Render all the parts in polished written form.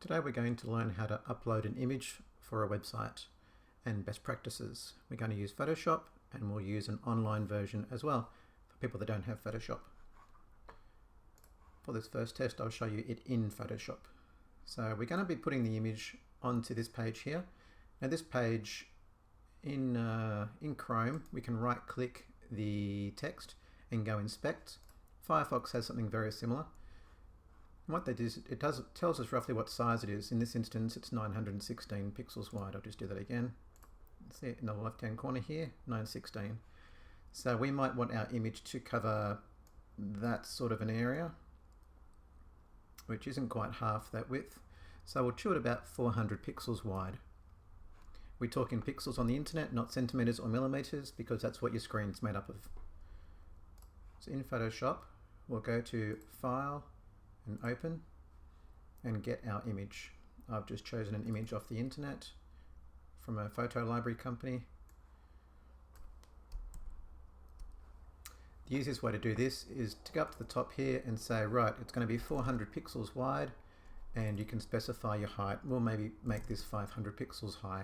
Today we're going to learn how to upload an image for a website and best practices. We're going to use Photoshop and we'll use an online version as well for people that don't have Photoshop. For this first test I'll show you it in Photoshop. So we're going to be putting the image onto this page here. Now this page in Chrome we can right click the text and go inspect. Firefox has something very similar. And what that is, it tells us roughly what size it is. In this instance, it's 916 pixels wide. I'll just do that again. See it in the left-hand corner here, 916. So we might want our image to cover that sort of an area, which isn't quite half that width. So we'll chew it about 400 pixels wide. We talk in pixels on the internet, not centimeters or millimeters, because that's what your screen's made up of. So in Photoshop, we'll go to File, and open and get our image. I've just chosen an image off the internet from a photo library company. The easiest way to do this is to go up to the top here and say, right, it's going to be 400 pixels wide, and you can specify your height. We'll maybe make this 500 pixels high.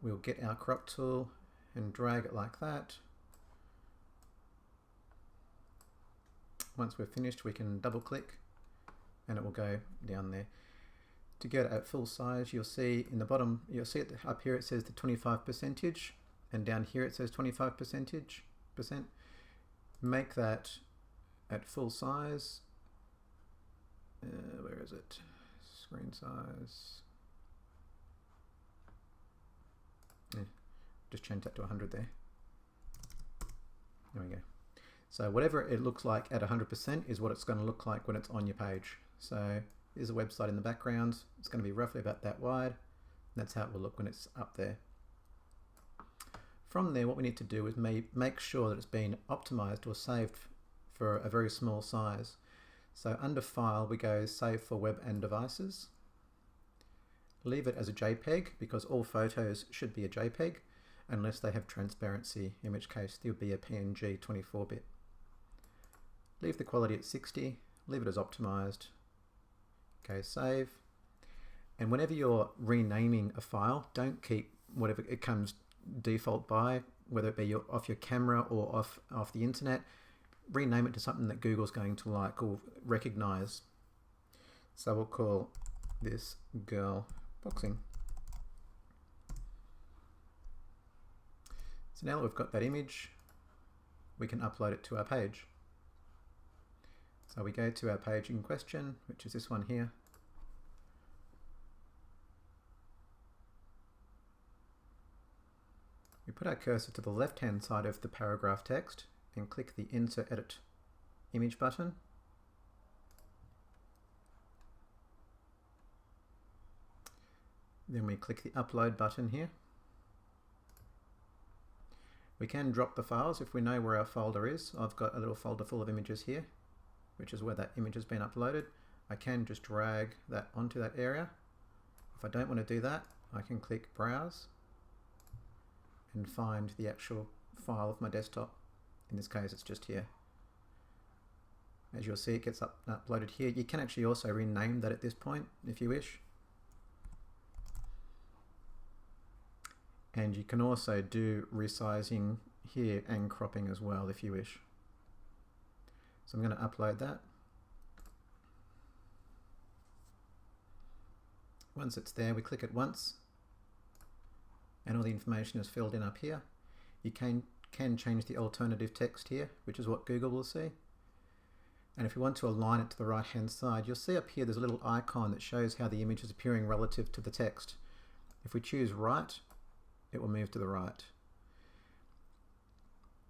We'll get our crop tool and drag it like that. Once we're finished, we can double click and it will go down there. To get it at full size, you'll see in the bottom, you'll see it up here, it says the 25%, and down here it says 25%. Make that at full size. Where is it? Screen size. Yeah, just change that to 100 there. There we go. So whatever it looks like at 100% is what it's going to look like when it's on your page. So there's a website in the background. It's going to be roughly about that wide. That's how it will look when it's up there. From there, what we need to do is make sure that it's been optimized or saved for a very small size. So under File, we go Save for Web and Devices. Leave it as a JPEG because all photos should be a JPEG unless they have transparency, in which case there would be a PNG 24-bit. Leave the quality at 60, leave it as optimized. Okay, save. And whenever you're renaming a file, don't keep whatever it comes default by, whether it be off your camera or off the internet. Rename it to something that Google's going to like or recognize. So we'll call this girl boxing. So now that we've got that image, we can upload it to our page. So we go to our page in question, which is this one here. We put our cursor to the left-hand side of the paragraph text and click the Insert Edit Image button. Then we click the Upload button here. We can drop the files if we know where our folder is. I've got a little folder full of images here, which is where that image has been uploaded. I can just drag that onto that area. If I don't want to do that, I can click Browse and find the actual file of my desktop. In this case, it's just here. As you'll see, it gets uploaded here. You can actually also rename that at this point if you wish. And you can also do resizing here and cropping as well if you wish. So I'm going to upload that. Once it's there, we click it once and all the information is filled in up here. You can change the alternative text here, which is what Google will see. And if you want to align it to the right hand side, you'll see up here there's a little icon that shows how the image is appearing relative to the text. If we choose right, it will move to the right.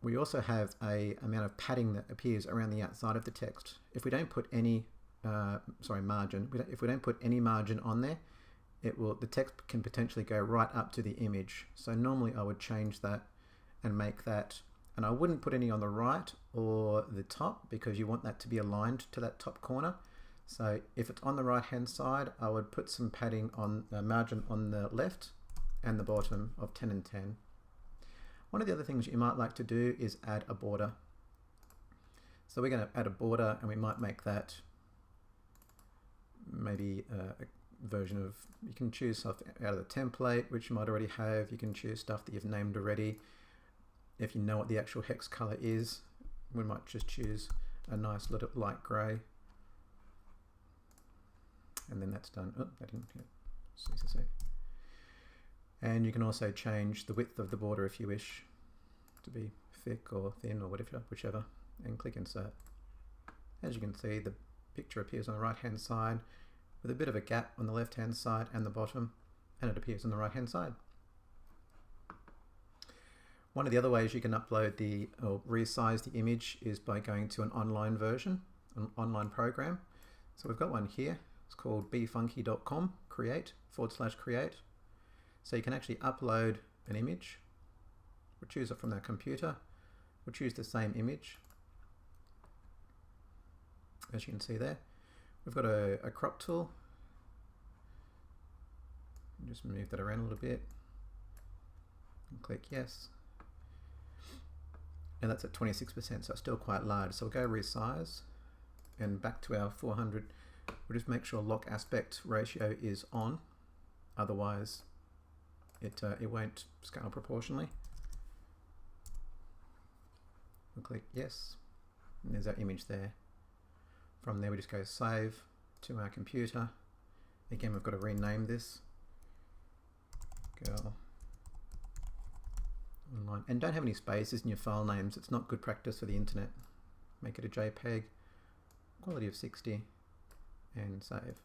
We also have a amount of padding that appears around the outside of the text. If we don't put any margin, if we don't put any margin on there, the text can potentially go right up to the image. So normally I would change that and make that, and I wouldn't put any on the right or the top because you want that to be aligned to that top corner. So if it's on the right hand side, I would put some padding on margin on the left and the bottom of 10 and 10. One of the other things you might like to do is add a border. So we're going to add a border and we might make that maybe version of, you can choose stuff out of the template, which you might already have. You can choose stuff that you've named already. If you know what the actual hex color is, we might just choose a nice little light gray. And then that's done. Oh, I didn't hit CCC. And you can also change the width of the border if you wish to be thick or thin or whatever, whichever, and click insert. As you can see, the picture appears on the right hand side with a bit of a gap on the left hand side and the bottom, and it appears on the right hand side. One of the other ways you can upload or resize the image is by going to an online version, an online program. So we've got one here. It's called bfunky.com create/create. So you can actually upload an image. We'll choose it from our computer. We'll choose the same image. As you can see there, we've got a crop tool. Just move that around a little bit and click yes. And that's at 26%, so it's still quite large. So we'll go resize and back to our 400. We'll just make sure lock aspect ratio is on, otherwise it won't scale proportionally. We'll click yes, and there's our image there. From there we just go save to our computer. Again, we've got to rename this. Girl online. And don't have any spaces in your file names. It's not good practice for the internet. Make it a JPEG, quality of 60, and save.